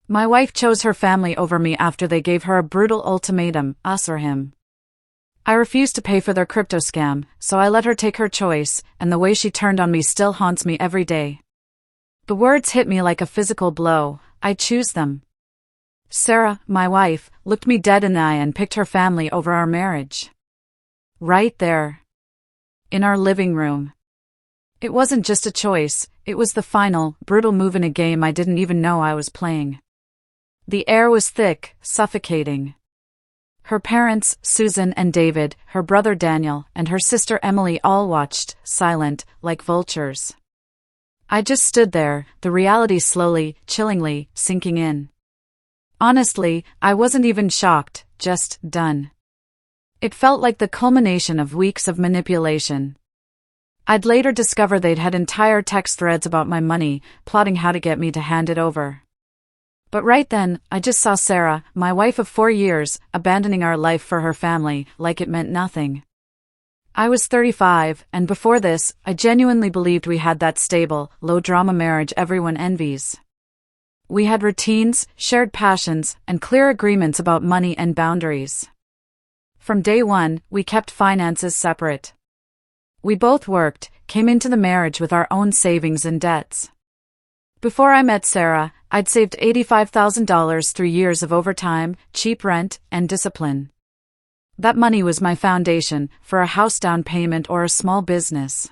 My wife chose her family over me after they gave her a brutal ultimatum, us or him. I refused to pay for their crypto scam, so I let her take her choice, and the way she turned on me still haunts me every day. The words hit me like a physical blow. I choose them. Sarah, my wife, looked me dead in the eye and picked her family over our marriage. Right there. In our living room. It wasn't just a choice, it was the final, brutal move in a game I didn't even know I was playing. The air was thick, suffocating. Her parents, Susan and David, her brother Daniel, and her sister Emily all watched, silent, like vultures. I just stood there, the reality slowly, chillingly, sinking in. Honestly, I wasn't even shocked, just done. It felt like the culmination of weeks of manipulation. I'd later discover they'd had entire text threads about my money, plotting how to get me to hand it over. But right then, I just saw Sarah, my wife of 4 years, abandoning our life for her family, like it meant nothing. I was 35, and before this, I genuinely believed we had that stable, low-drama marriage everyone envies. We had routines, shared passions, and clear agreements about money and boundaries. From day one, we kept finances separate. We both worked, came into the marriage with our own savings and debts. Before I met Sarah, I'd saved $85,000 through years of overtime, cheap rent, and discipline. That money was my foundation for a house down payment or a small business.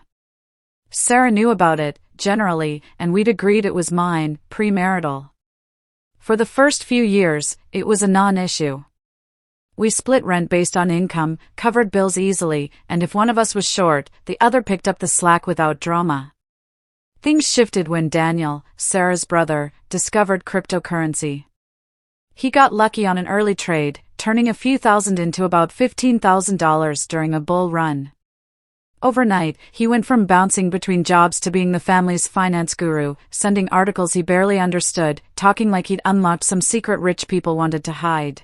Sarah knew about it, generally, and we'd agreed it was mine, premarital. For the first few years, it was a non-issue. We split rent based on income, covered bills easily, and if one of us was short, the other picked up the slack without drama. Things shifted when Daniel, Sarah's brother, discovered cryptocurrency. He got lucky on an early trade, turning a few thousand into about $15,000 during a bull run. Overnight, he went from bouncing between jobs to being the family's finance guru, sending articles he barely understood, talking like he'd unlocked some secret rich people wanted to hide.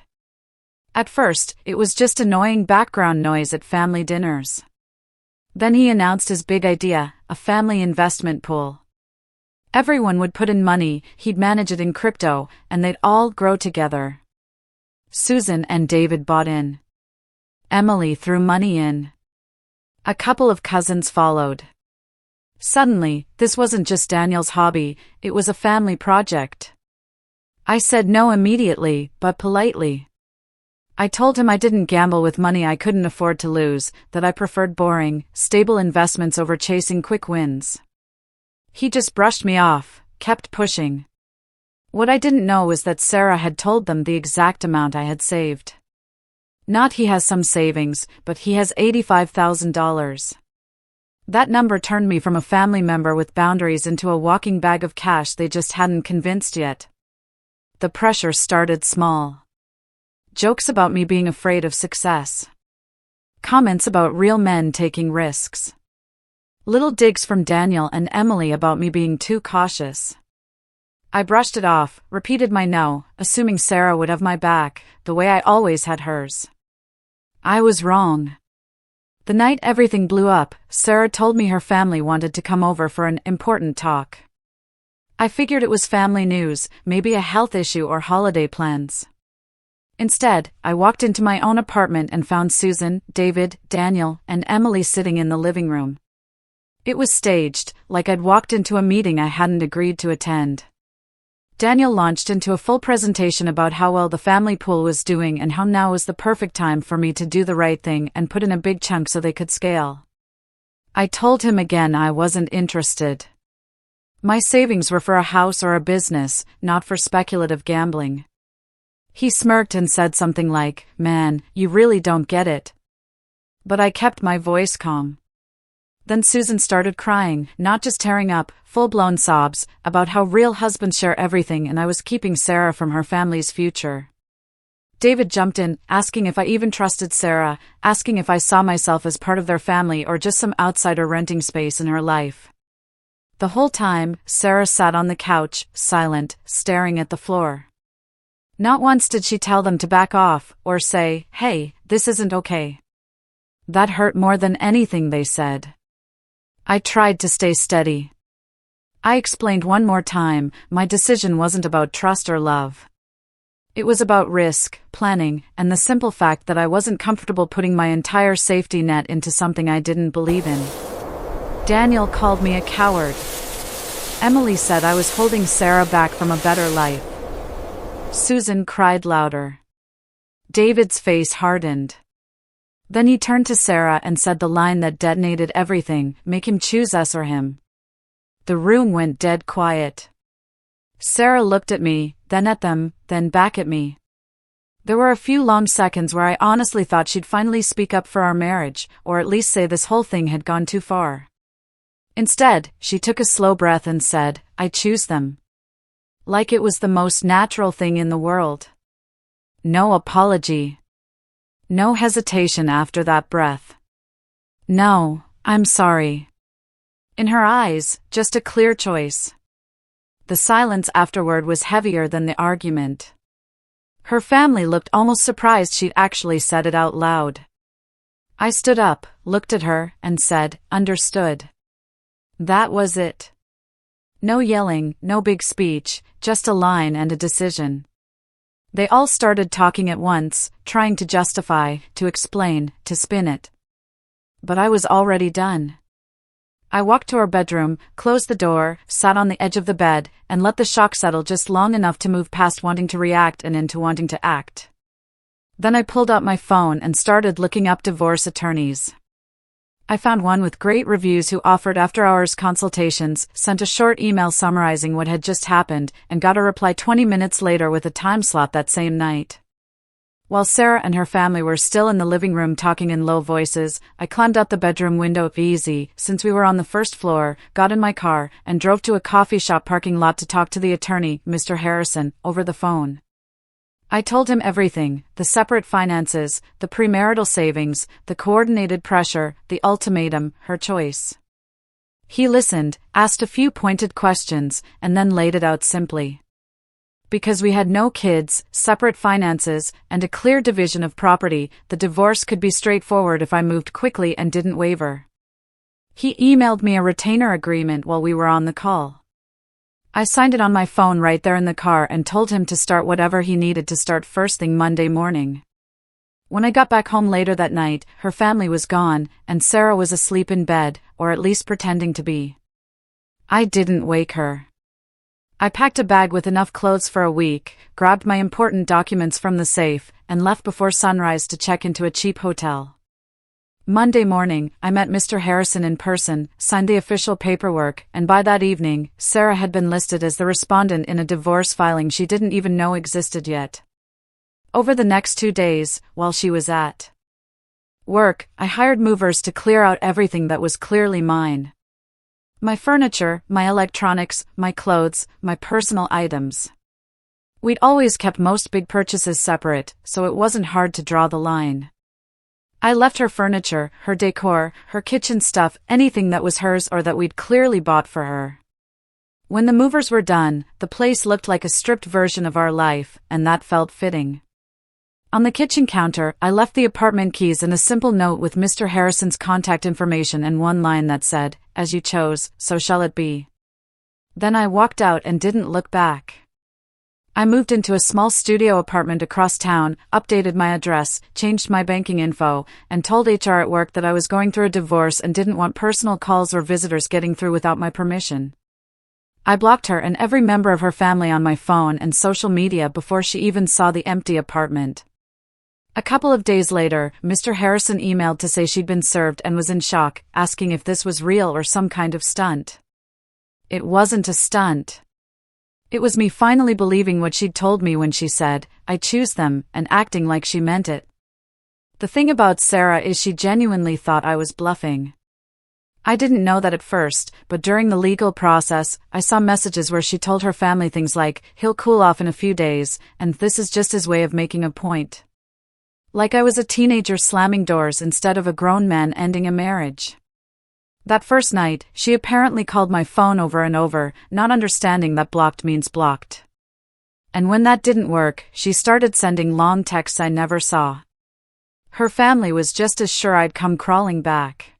At first, it was just annoying background noise at family dinners. Then he announced his big idea, a family investment pool. Everyone would put in money, he'd manage it in crypto, and they'd all grow together. Susan and David bought in. Emily threw money in. A couple of cousins followed. Suddenly, this wasn't just Daniel's hobby, it was a family project. I said no immediately, but politely. I told him I didn't gamble with money I couldn't afford to lose, that I preferred boring, stable investments over chasing quick wins. He just brushed me off, kept pushing. What I didn't know was that Sarah had told them the exact amount I had saved. Not he has some savings, but he has $85,000. That number turned me from a family member with boundaries into a walking bag of cash they just hadn't convinced yet. The pressure started small. Jokes about me being afraid of success. Comments about real men taking risks. Little digs from Daniel and Emily about me being too cautious. I brushed it off, repeated my no, assuming Sarah would have my back, the way I always had hers. I was wrong. The night everything blew up, Sarah told me her family wanted to come over for an important talk. I figured it was family news, maybe a health issue or holiday plans. Instead, I walked into my own apartment and found Susan, David, Daniel, and Emily sitting in the living room. It was staged, like I'd walked into a meeting I hadn't agreed to attend. Daniel launched into a full presentation about how well the family pool was doing and how now was the perfect time for me to do the right thing and put in a big chunk so they could scale. I told him again I wasn't interested. My savings were for a house or a business, not for speculative gambling. He smirked and said something like, "Man, you really don't get it." But I kept my voice calm. Then Susan started crying, not just tearing up, full-blown sobs, about how real husbands share everything and I was keeping Sarah from her family's future. David jumped in, asking if I even trusted Sarah, asking if I saw myself as part of their family or just some outsider renting space in her life. The whole time, Sarah sat on the couch, silent, staring at the floor. Not once did she tell them to back off, or say, "Hey, this isn't okay." That hurt more than anything they said. I tried to stay steady. I explained one more time, my decision wasn't about trust or love. It was about risk, planning, and the simple fact that I wasn't comfortable putting my entire safety net into something I didn't believe in. Daniel called me a coward. Emily said I was holding Sarah back from a better life. Susan cried louder. David's face hardened. Then he turned to Sarah and said the line that detonated everything, make him choose us or him. The room went dead quiet. Sarah looked at me, then at them, then back at me. There were a few long seconds where I honestly thought she'd finally speak up for our marriage, or at least say this whole thing had gone too far. Instead, she took a slow breath and said, I choose them. Like it was the most natural thing in the world. No apology. No hesitation after that breath. No, I'm sorry. In her eyes, just a clear choice. The silence afterward was heavier than the argument. Her family looked almost surprised she'd actually said it out loud. I stood up, looked at her, and said, understood. That was it. No yelling, no big speech, just a line and a decision. They all started talking at once, trying to justify, to explain, to spin it. But I was already done. I walked to our bedroom, closed the door, sat on the edge of the bed, and let the shock settle just long enough to move past wanting to react and into wanting to act. Then I pulled out my phone and started looking up divorce attorneys. I found one with great reviews who offered after-hours consultations, sent a short email summarizing what had just happened, and got a reply 20 minutes later with a time slot that same night. While Sarah and her family were still in the living room talking in low voices, I climbed out the bedroom window easy, since we were on the first floor, got in my car, and drove to a coffee shop parking lot to talk to the attorney, Mr. Harrison, over the phone. I told him everything, the separate finances, the premarital savings, the coordinated pressure, the ultimatum, her choice. He listened, asked a few pointed questions, and then laid it out simply. Because we had no kids, separate finances, and a clear division of property, the divorce could be straightforward if I moved quickly and didn't waver. He emailed me a retainer agreement while we were on the call. I signed it on my phone right there in the car and told him to start whatever he needed to start first thing Monday morning. When I got back home later that night, her family was gone, and Sarah was asleep in bed, or at least pretending to be. I didn't wake her. I packed a bag with enough clothes for a week, grabbed my important documents from the safe, and left before sunrise to check into a cheap hotel. Monday morning, I met Mr. Harrison in person, signed the official paperwork, and by that evening, Sarah had been listed as the respondent in a divorce filing she didn't even know existed yet. Over the next 2 days, while she was at work, I hired movers to clear out everything that was clearly mine. My furniture, my electronics, my clothes, my personal items. We'd always kept most big purchases separate, so it wasn't hard to draw the line. I left her furniture, her decor, her kitchen stuff, anything that was hers or that we'd clearly bought for her. When the movers were done, the place looked like a stripped version of our life, and that felt fitting. On the kitchen counter, I left the apartment keys and a simple note with Mr. Harrison's contact information and one line that said, "As you chose, so shall it be." Then I walked out and didn't look back. I moved into a small studio apartment across town, updated my address, changed my banking info, and told HR at work that I was going through a divorce and didn't want personal calls or visitors getting through without my permission. I blocked her and every member of her family on my phone and social media before she even saw the empty apartment. A couple of days later, Mr. Harrison emailed to say she'd been served and was in shock, asking if this was real or some kind of stunt. It wasn't a stunt. It was me finally believing what she'd told me when she said, "I choose them," and acting like she meant it. The thing about Sarah is she genuinely thought I was bluffing. I didn't know that at first, but during the legal process, I saw messages where she told her family things like, "He'll cool off in a few days, and this is just his way of making a point." Like I was a teenager slamming doors instead of a grown man ending a marriage. That first night, she apparently called my phone over and over, not understanding that blocked means blocked. And when that didn't work, she started sending long texts I never saw. Her family was just as sure I'd come crawling back.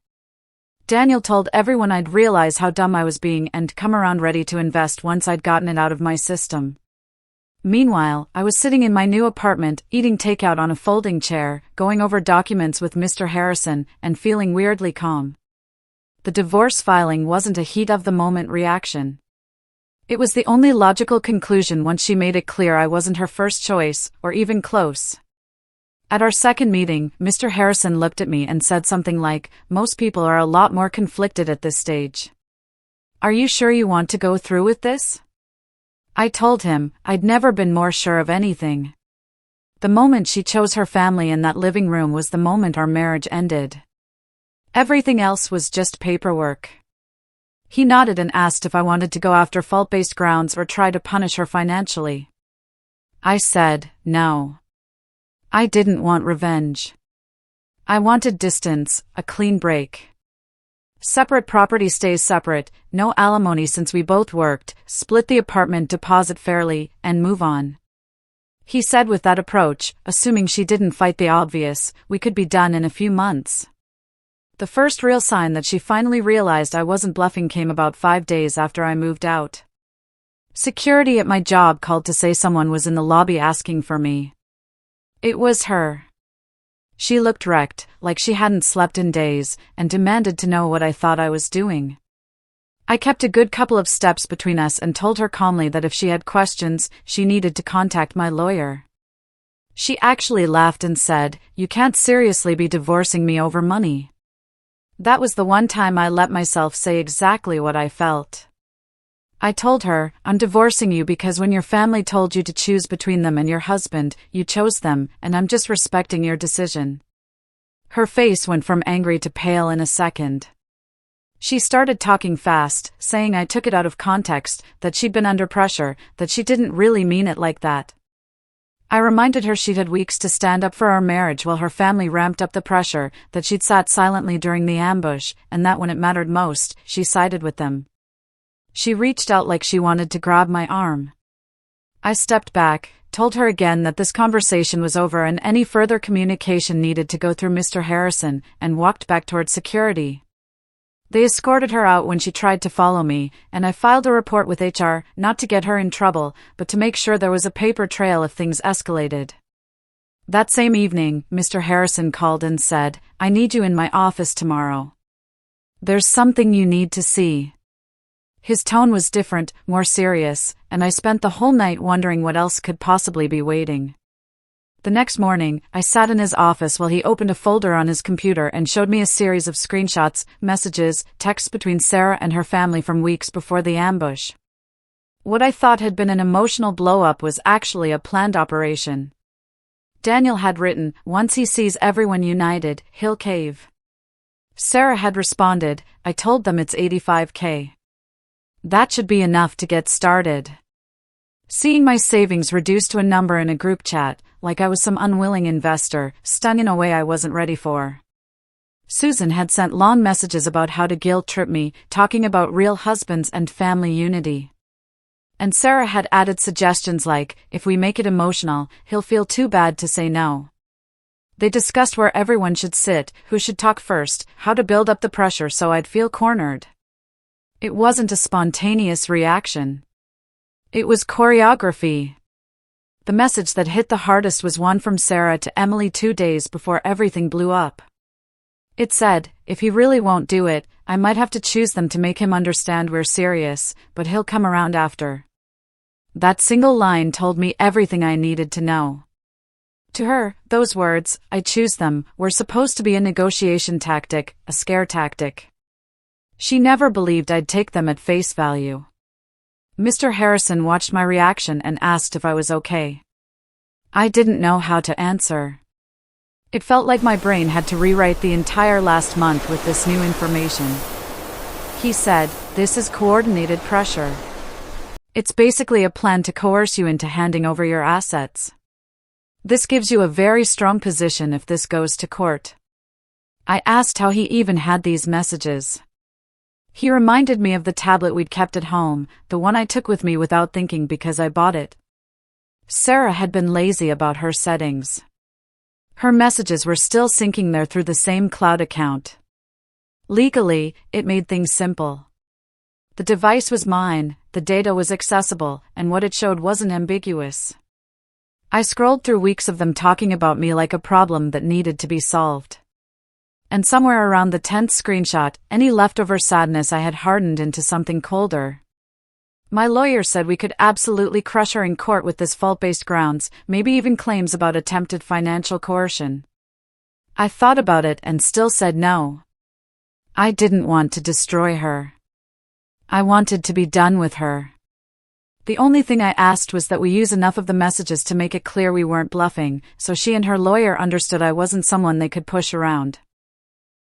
Daniel told everyone I'd realize how dumb I was being and come around ready to invest once I'd gotten it out of my system. Meanwhile, I was sitting in my new apartment, eating takeout on a folding chair, going over documents with Mr. Harrison, and feeling weirdly calm. The divorce filing wasn't a heat-of-the-moment reaction. It was the only logical conclusion once she made it clear I wasn't her first choice, or even close. At our second meeting, Mr. Harrison looked at me and said something like, "Most people are a lot more conflicted at this stage. Are you sure you want to go through with this?" I told him I'd never been more sure of anything. The moment she chose her family in that living room was the moment our marriage ended. Everything else was just paperwork. He nodded and asked if I wanted to go after fault-based grounds or try to punish her financially. I said, no. I didn't want revenge. I wanted distance, a clean break. Separate property stays separate, no alimony since we both worked, split the apartment deposit fairly, and move on. He said with that approach, assuming she didn't fight the obvious, we could be done in a few months. The first real sign that she finally realized I wasn't bluffing came about 5 days after I moved out. Security at my job called to say someone was in the lobby asking for me. It was her. She looked wrecked, like she hadn't slept in days, and demanded to know what I thought I was doing. I kept a good couple of steps between us and told her calmly that if she had questions, she needed to contact my lawyer. She actually laughed and said, "You can't seriously be divorcing me over money." That was the one time I let myself say exactly what I felt. I told her, "I'm divorcing you because when your family told you to choose between them and your husband, you chose them, and I'm just respecting your decision." Her face went from angry to pale in a second. She started talking fast, saying I took it out of context, that she'd been under pressure, that she didn't really mean it like that. I reminded her she'd had weeks to stand up for our marriage while her family ramped up the pressure, that she'd sat silently during the ambush, and that when it mattered most, she sided with them. She reached out like she wanted to grab my arm. I stepped back, told her again that this conversation was over and any further communication needed to go through Mr. Harrison, and walked back towards security. They escorted her out when she tried to follow me, and I filed a report with HR, not to get her in trouble, but to make sure there was a paper trail if things escalated. That same evening, Mr. Harrison called and said, "I need you in my office tomorrow. There's something you need to see." His tone was different, more serious, and I spent the whole night wondering what else could possibly be waiting. The next morning, I sat in his office while he opened a folder on his computer and showed me a series of screenshots, messages, texts between Sarah and her family from weeks before the ambush. What I thought had been an emotional blow-up was actually a planned operation. Daniel had written, "Once he sees everyone united, he'll cave." Sarah had responded, "I told them it's $85K. That should be enough to get started." Seeing my savings reduced to a number in a group chat, like I was some unwilling investor, stung in a way I wasn't ready for. Susan had sent long messages about how to guilt-trip me, talking about real husbands and family unity. And Sarah had added suggestions like, if we make it emotional, he'll feel too bad to say no. They discussed where everyone should sit, who should talk first, how to build up the pressure so I'd feel cornered. It wasn't a spontaneous reaction. It was choreography. The message that hit the hardest was one from Sarah to Emily 2 days before everything blew up. It said, "If he really won't do it, I might have to choose them to make him understand we're serious, but he'll come around after." That single line told me everything I needed to know. To her, those words, "I choose them," were supposed to be a negotiation tactic, a scare tactic. She never believed I'd take them at face value. Mr. Harrison watched my reaction and asked if I was okay. I didn't know how to answer. It felt like my brain had to rewrite the entire last month with this new information. He said, "This is coordinated pressure. It's basically a plan to coerce you into handing over your assets. This gives you a very strong position if this goes to court." I asked how he even had these messages. He reminded me of the tablet we'd kept at home, the one I took with me without thinking because I bought it. Sarah had been lazy about her settings. Her messages were still syncing there through the same cloud account. Legally, it made things simple. The device was mine, the data was accessible, and what it showed wasn't ambiguous. I scrolled through weeks of them talking about me like a problem that needed to be solved. And somewhere around the 10th screenshot, any leftover sadness I had hardened into something colder. My lawyer said we could absolutely crush her in court with this fault-based grounds, maybe even claims about attempted financial coercion. I thought about it and still said no. I didn't want to destroy her. I wanted to be done with her. The only thing I asked was that we use enough of the messages to make it clear we weren't bluffing, so she and her lawyer understood I wasn't someone they could push around.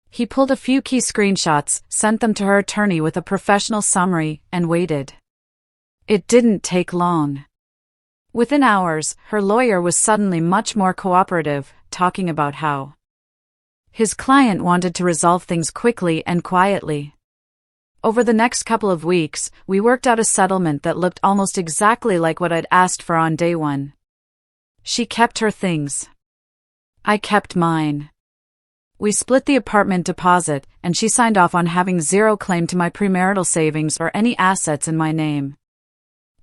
He pulled a few key screenshots, sent them to her attorney with a professional summary, and waited. It didn't take long. Within hours, her lawyer was suddenly much more cooperative, talking about how his client wanted to resolve things quickly and quietly. Over the next couple of weeks, we worked out a settlement that looked almost exactly like what I'd asked for on day one. She kept her things. I kept mine. We split the apartment deposit, and she signed off on having zero claim to my premarital savings or any assets in my name.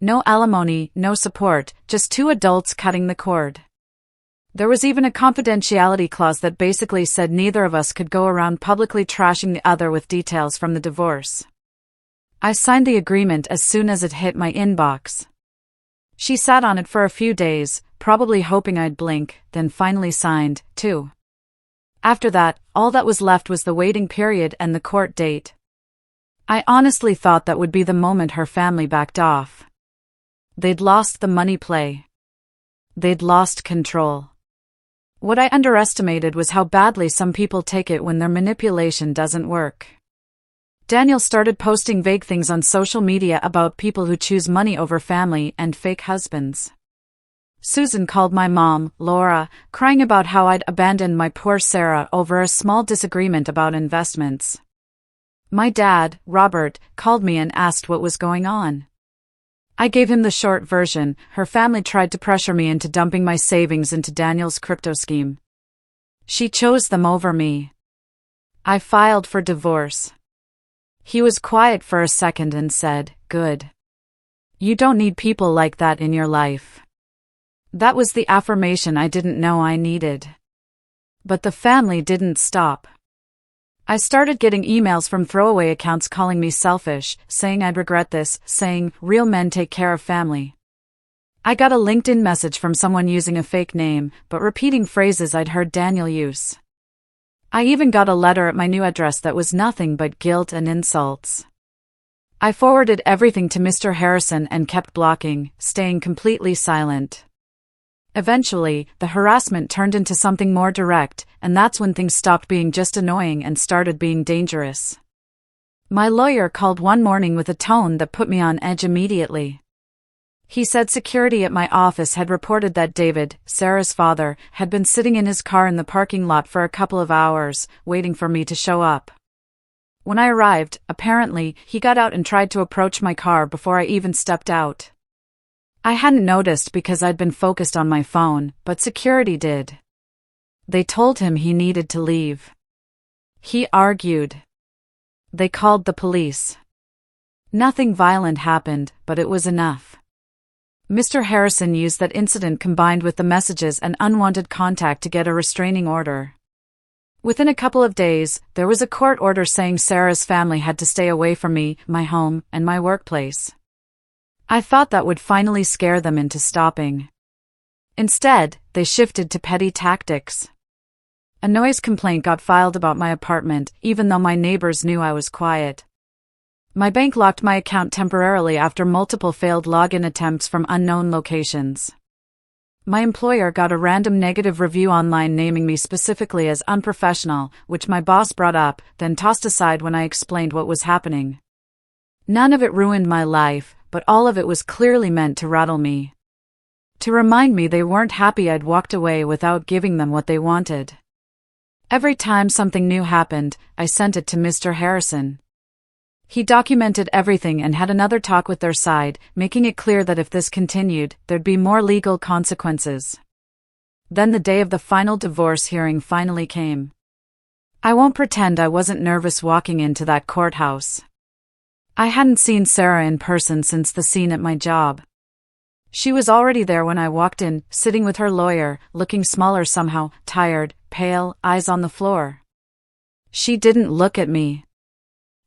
No alimony, no support, just two adults cutting the cord. There was even a confidentiality clause that basically said neither of us could go around publicly trashing the other with details from the divorce. I signed the agreement as soon as it hit my inbox. She sat on it for a few days, probably hoping I'd blink, then finally signed, too. After that, all that was left was the waiting period and the court date. I honestly thought that would be the moment her family backed off. They'd lost the money play. They'd lost control. What I underestimated was how badly some people take it when their manipulation doesn't work. Daniel started posting vague things on social media about people who choose money over family and fake husbands. Susan called my mom, Laura, crying about how I'd abandoned my poor Sarah over a small disagreement about investments. My dad, Robert, called me and asked what was going on. I gave him the short version. Her family tried to pressure me into dumping my savings into Daniel's crypto scheme. She chose them over me. I filed for divorce. He was quiet for a second and said, "Good. You don't need people like that in your life." That was the affirmation I didn't know I needed. But the family didn't stop. I started getting emails from throwaway accounts calling me selfish, saying I'd regret this, saying, "Real men take care of family." I got a LinkedIn message from someone using a fake name, but repeating phrases I'd heard Daniel use. I even got a letter at my new address that was nothing but guilt and insults. I forwarded everything to Mr. Harrison and kept blocking, staying completely silent. Eventually, the harassment turned into something more direct, and that's when things stopped being just annoying and started being dangerous. My lawyer called one morning with a tone that put me on edge immediately. He said security at my office had reported that David, Sarah's father, had been sitting in his car in the parking lot for a couple of hours, waiting for me to show up. When I arrived, apparently, he got out and tried to approach my car before I even stepped out. I hadn't noticed because I'd been focused on my phone, but security did. They told him he needed to leave. He argued. They called the police. Nothing violent happened, but it was enough. Mr. Harrison used that incident combined with the messages and unwanted contact to get a restraining order. Within a couple of days, there was a court order saying Sarah's family had to stay away from me, my home, and my workplace. I thought that would finally scare them into stopping. Instead, they shifted to petty tactics. A noise complaint got filed about my apartment, even though my neighbors knew I was quiet. My bank locked my account temporarily after multiple failed login attempts from unknown locations. My employer got a random negative review online naming me specifically as unprofessional, which my boss brought up, then tossed aside when I explained what was happening. None of it ruined my life, but all of it was clearly meant to rattle me. To remind me they weren't happy I'd walked away without giving them what they wanted. Every time something new happened, I sent it to Mr. Harrison. He documented everything and had another talk with their side, making it clear that if this continued, there'd be more legal consequences. Then the day of the final divorce hearing finally came. I won't pretend I wasn't nervous walking into that courthouse. I hadn't seen Sarah in person since the scene at my job. She was already there when I walked in, sitting with her lawyer, looking smaller somehow, tired, pale, eyes on the floor. She didn't look at me.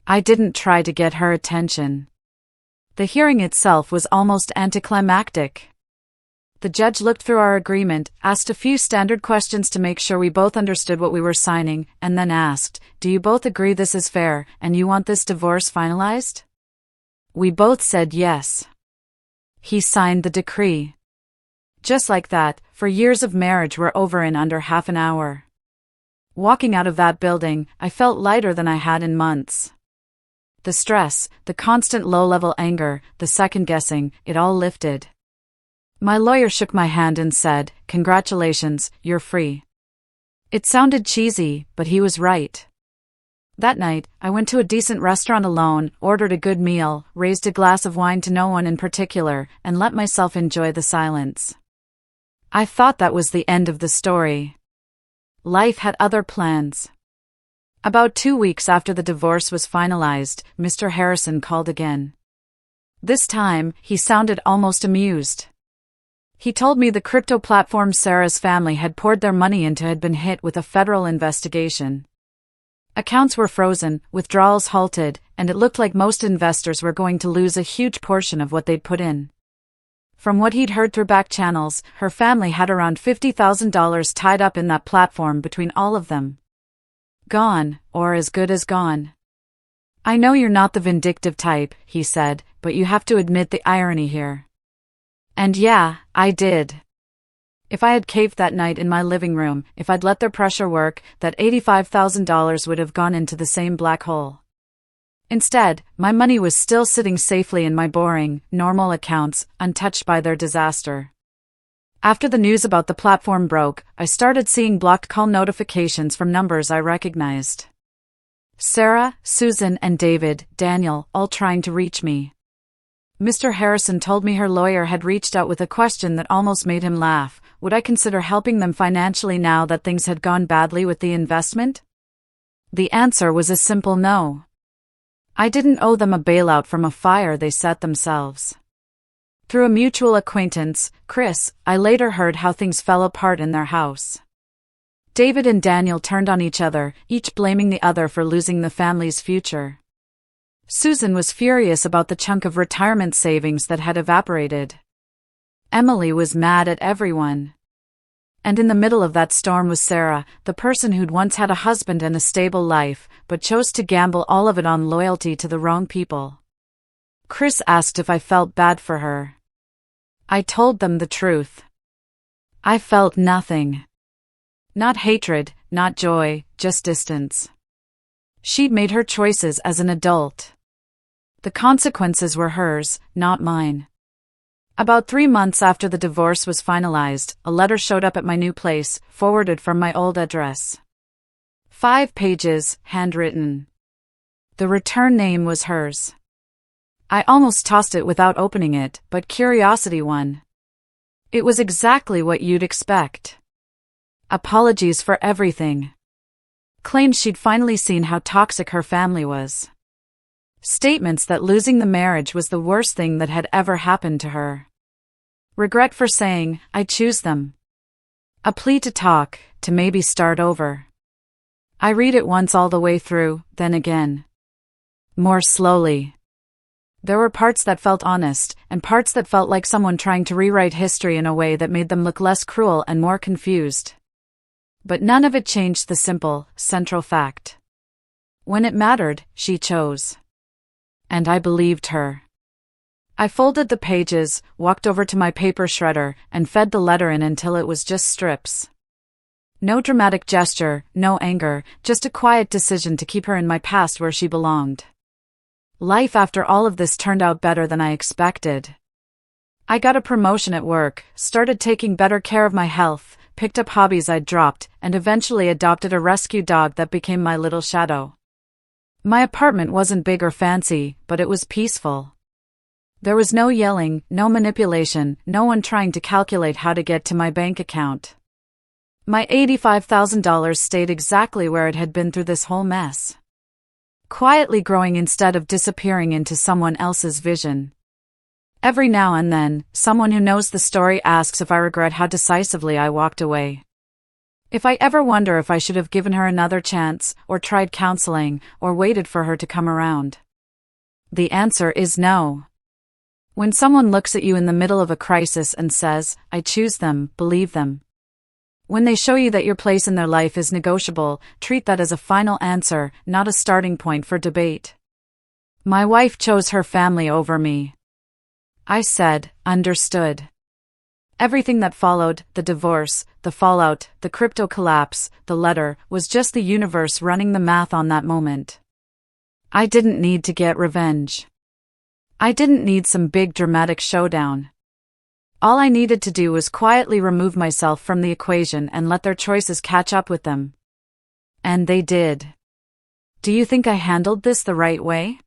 I didn't try to get her attention. The hearing itself was almost anticlimactic. The judge looked through our agreement, asked a few standard questions to make sure we both understood what we were signing, and then asked, "Do you both agree this is fair, and you want this divorce finalized?" We both said yes. He signed the decree. Just like that, for years of marriage were over in under half an hour. Walking out of that building, I felt lighter than I had in months. The stress, the constant low-level anger, the second-guessing, it all lifted. My lawyer shook my hand and said, "Congratulations, you're free." It sounded cheesy, but he was right. That night, I went to a decent restaurant alone, ordered a good meal, raised a glass of wine to no one in particular, and let myself enjoy the silence. I thought that was the end of the story. Life had other plans. About 2 weeks after the divorce was finalized, Mr. Harrison called again. This time, he sounded almost amused. He told me the crypto platform Sarah's family had poured their money into had been hit with a federal investigation. Accounts were frozen, withdrawals halted, and it looked like most investors were going to lose a huge portion of what they'd put in. From what he'd heard through back channels, her family had around $50,000 tied up in that platform between all of them. Gone, or as good as gone. "I know you're not the vindictive type," he said, "but you have to admit the irony here." And yeah, I did. If I had caved that night in my living room, if I'd let their pressure work, that $85,000 would have gone into the same black hole. Instead, my money was still sitting safely in my boring, normal accounts, untouched by their disaster. After the news about the platform broke, I started seeing blocked call notifications from numbers I recognized. Sarah, Susan, and Daniel, all trying to reach me. Mr. Harrison told me her lawyer had reached out with a question that almost made him laugh. Would I consider helping them financially now that things had gone badly with the investment? The answer was a simple no. I didn't owe them a bailout from a fire they set themselves. Through a mutual acquaintance, Chris, I later heard how things fell apart in their house. David and Daniel turned on each other, each blaming the other for losing the family's future. Susan was furious about the chunk of retirement savings that had evaporated. Emily was mad at everyone. And in the middle of that storm was Sarah, the person who'd once had a husband and a stable life, but chose to gamble all of it on loyalty to the wrong people. Chris asked if I felt bad for her. I told them the truth. I felt nothing. Not hatred, not joy, just distance. She'd made her choices as an adult. The consequences were hers, not mine. About 3 months after the divorce was finalized, a letter showed up at my new place, forwarded from my old address. 5 pages, handwritten. The return name was hers. I almost tossed it without opening it, but curiosity won. It was exactly what you'd expect. Apologies for everything. Claimed she'd finally seen how toxic her family was. Statements that losing the marriage was the worst thing that had ever happened to her. Regret for saying, "I choose them." A plea to talk, to maybe start over. I read it once all the way through, then again. More slowly. There were parts that felt honest, and parts that felt like someone trying to rewrite history in a way that made them look less cruel and more confused. But none of it changed the simple, central fact. When it mattered, she chose. And I believed her. I folded the pages, walked over to my paper shredder, and fed the letter in until it was just strips. No dramatic gesture, no anger, just a quiet decision to keep her in my past where she belonged. Life after all of this turned out better than I expected. I got a promotion at work, started taking better care of my health, picked up hobbies I'd dropped, and eventually adopted a rescue dog that became my little shadow. My apartment wasn't big or fancy, but it was peaceful. There was no yelling, no manipulation, no one trying to calculate how to get to my bank account. My $85,000 stayed exactly where it had been through this whole mess. Quietly growing instead of disappearing into someone else's vision. Every now and then, someone who knows the story asks if I regret how decisively I walked away. If I ever wonder if I should have given her another chance, or tried counseling, or waited for her to come around. The answer is no. When someone looks at you in the middle of a crisis and says, "I choose them," believe them. When they show you that your place in their life is negotiable, treat that as a final answer, not a starting point for debate. My wife chose her family over me. I said, understood. Everything that followed, the divorce, the fallout, the crypto collapse, the letter, was just the universe running the math on that moment. I didn't need to get revenge. I didn't need some big dramatic showdown. All I needed to do was quietly remove myself from the equation and let their choices catch up with them. And they did. Do you think I handled this the right way?